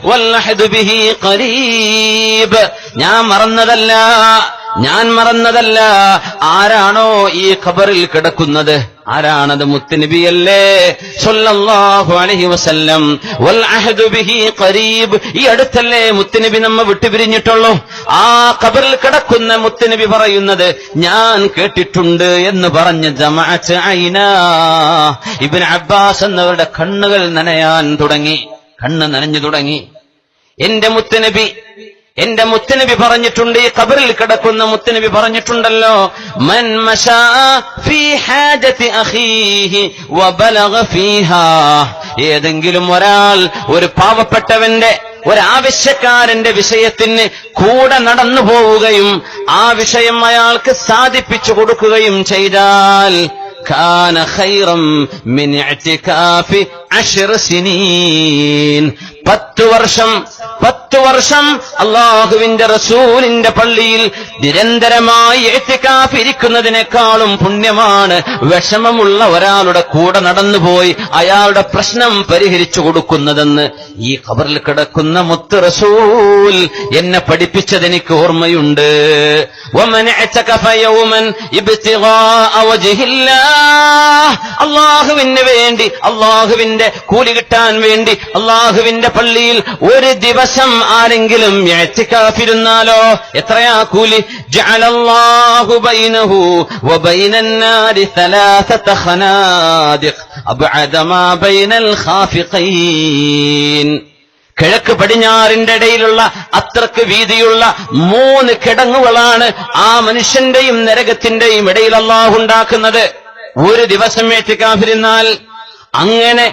വൽഅഹദു ബിഹി ഖരീബ്. ഞാൻ മറന്നതല്ല. ആരാണോ ഈ ഖബറിൽ കിടക്കുന്നത്, ആരാണത്? മുത്തുനബിയല്ലേ സ്വല്ലല്ലാഹു അലൈഹി വസല്ലം. വൽ അഹദു ബിഹി ഖരീബ്. ഈ അടുത്തല്ലേ മുത്തുനബി നമ്മെ വിട്ടുപിരിഞ്ഞിട്ടുള്ളൂ. ആ ഖബറിൽ കിടക്കുന്ന മുത്തുനബി പറയുന്നത് ഞാൻ കേട്ടിട്ടുണ്ട് എന്ന് പറഞ്ഞ് ജമഅത്ത് ഐനാ. ഇബ്നു അബ്ബാസ് എന്നവരുടെ കണ്ണുകൾ കണ്ണ് നനഞ്ഞു തുടങ്ങി. എന്റെ മുത്തുനബി പറഞ്ഞിട്ടുണ്ട്, ഈ ഖബറിൽ കിടക്കുന്ന മുത്തുനബി പറഞ്ഞിട്ടുണ്ടല്ലോ, മൻ മശാ ഫീ ഹാജതി അഖീഹി വബലഗ ഫീഹാ. ഏതെങ്കിലും ഒരാൾ ഒരു പാവപ്പെട്ടവന്റെ, ഒരാവശ്യക്കാരന്റെ വിഷയത്തിന് കൂടെ നടന്നു പോവുകയും ആ വിഷയം അയാൾക്ക് സാധിപ്പിച്ചു കൊടുക്കുകയും ചെയ്താൽ കാന ഖൈറൻ മിൻ ഇഅ്തികാഫി 10 സിനീൻ. 10 വർഷം അല്ലാഹുവിന്റെ റസൂലിന്റെ പള്ളിയിൽ നിരന്തരമായി ഇഅ്തികാഫ് ഇരിക്കുന്നതിനേക്കാളും പുണ്യമാണ് വിഷമമുള്ള ഒരാളുടെ കൂടെ നടന്നുപോയി അയാളുടെ പ്രശ്നം പരിഹരിച്ചു കൊടുക്കുന്നതെന്ന് ഈ ഖബറിൽ കിടക്കുന്ന മുത്ത് റസൂൽ എന്നെ പഠിപ്പിച്ചതെനിക്ക് ഓർമ്മയുണ്ട്. വമൻ ഇഅ്തകഫ യൗമൻ ഇബ്തിഗാഅ വജ്ഹില്ലാഹ്. അല്ലാഹുവിന് വേണ്ടി, അല്ലാഹുവിന്റെ കൂലി കിട്ടാൻ വേണ്ടി അല്ലാഹുവിന്റെ പള്ളിയിൽ ഒരു ദിവസം ആരെങ്കിലും ഇഅ്തികാഫിരുന്നാലോ എത്രയാ കൂലി? ജഅലല്ലാഹു ബൈനഹു വബൈനൻ നാരി 3 ഖനാദിഖ് അബ്അദ മാ ബൈനൽ ഖാഫിഖൈൻ. കിഴക്ക് പടിഞ്ഞാറിന്റെ ഇടയിലുള്ള അത്രക്ക് വീതിയുള്ള 3 കിടങ്ങുകളാണ് ആ മനുഷ്യന്റെയും നരകത്തിന്റെയും ഇടയിൽ അല്ലാഹു ഉണ്ടാക്കുന്നത്. ഒരു ദിവസം ഇഅ്തികാഫിരുന്നാൽ അങ്ങനെ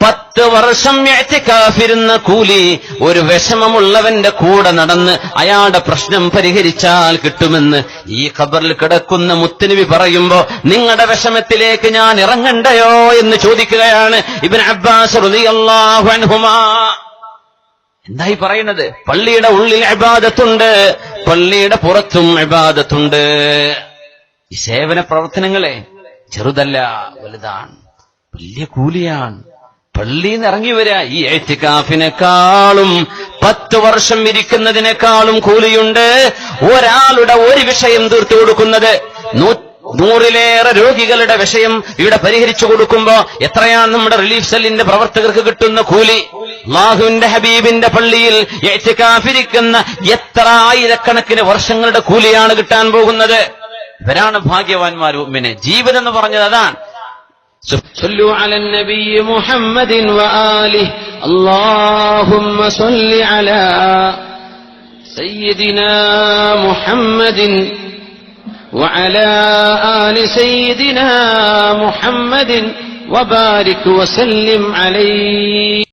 10 വർഷം ഇഅ്തികാഫിരുന്ന കൂലി ഒരു വിഷമമുള്ളവന്റെ കൂടെ നടന്ന് അയാളുടെ പ്രശ്നം പരിഹരിച്ചാൽ കിട്ടുമെന്ന് ഈ ഖബറിൽ കിടക്കുന്ന മുത്തുനബി പറയുമ്പോ നിങ്ങളുടെ വിഷമത്തിലേക്ക് ഞാൻ ഇറങ്ങണ്ടയോ എന്ന് ചോദിക്കുകയാണ് ഇബ്നു അബ്ബാസ് റളിയല്ലാഹു അൻഹുമാ. എന്തായി പറയുന്നത്? പള്ളിയുടെ ഉള്ളിൽ ഇബാദത്തുണ്ട്, പള്ളിയുടെ പുറത്തും ഇബാദത്തുണ്ട്. ഈ സേവന പ്രവർത്തനങ്ങളെ ചെറുതല്ല, വലുതാണ്, വലിയ കൂലിയാണ്. പള്ളിയിൽ നിന്ന് ഇറങ്ങി വരിക ഈ ഇഅ്തികാഫിനെക്കാളും 10 വർഷം ഇരിക്കുന്നതിനേക്കാളും കൂലിയുണ്ട്. ഒരാളുടെ ഒരു വിഷയം തീർത്തു കൊടുക്കുന്നത് 100-ലേറെ രോഗികളുടെ വിഷയം ഇവിടെ പരിഹരിച്ചു കൊടുക്കുമ്പോ എത്രയാണ് നമ്മുടെ റിലീഫ് സെല്ലിന്റെ പ്രവർത്തകർക്ക് കിട്ടുന്ന കൂലി? അല്ലാഹുവിന്റെ ഹബീബിന്റെ പള്ളിയിൽ ഇഅ്തികാഫിരിക്കുന്ന എത്ര ആയിരക്കണക്കിന് വർഷങ്ങളുടെ കൂലിയാണ് കിട്ടാൻ പോകുന്നത്. ഇവരാണ് ഭാഗ്യവാന്മാർ. മുഅ്മിനെ ജീവിതം എന്ന് പറഞ്ഞത് അതാണ്. صلوا على النبي محمد وآله اللهم صل على سيدنا محمد وعلى آل سيدنا محمد وبارك وسلم عليه.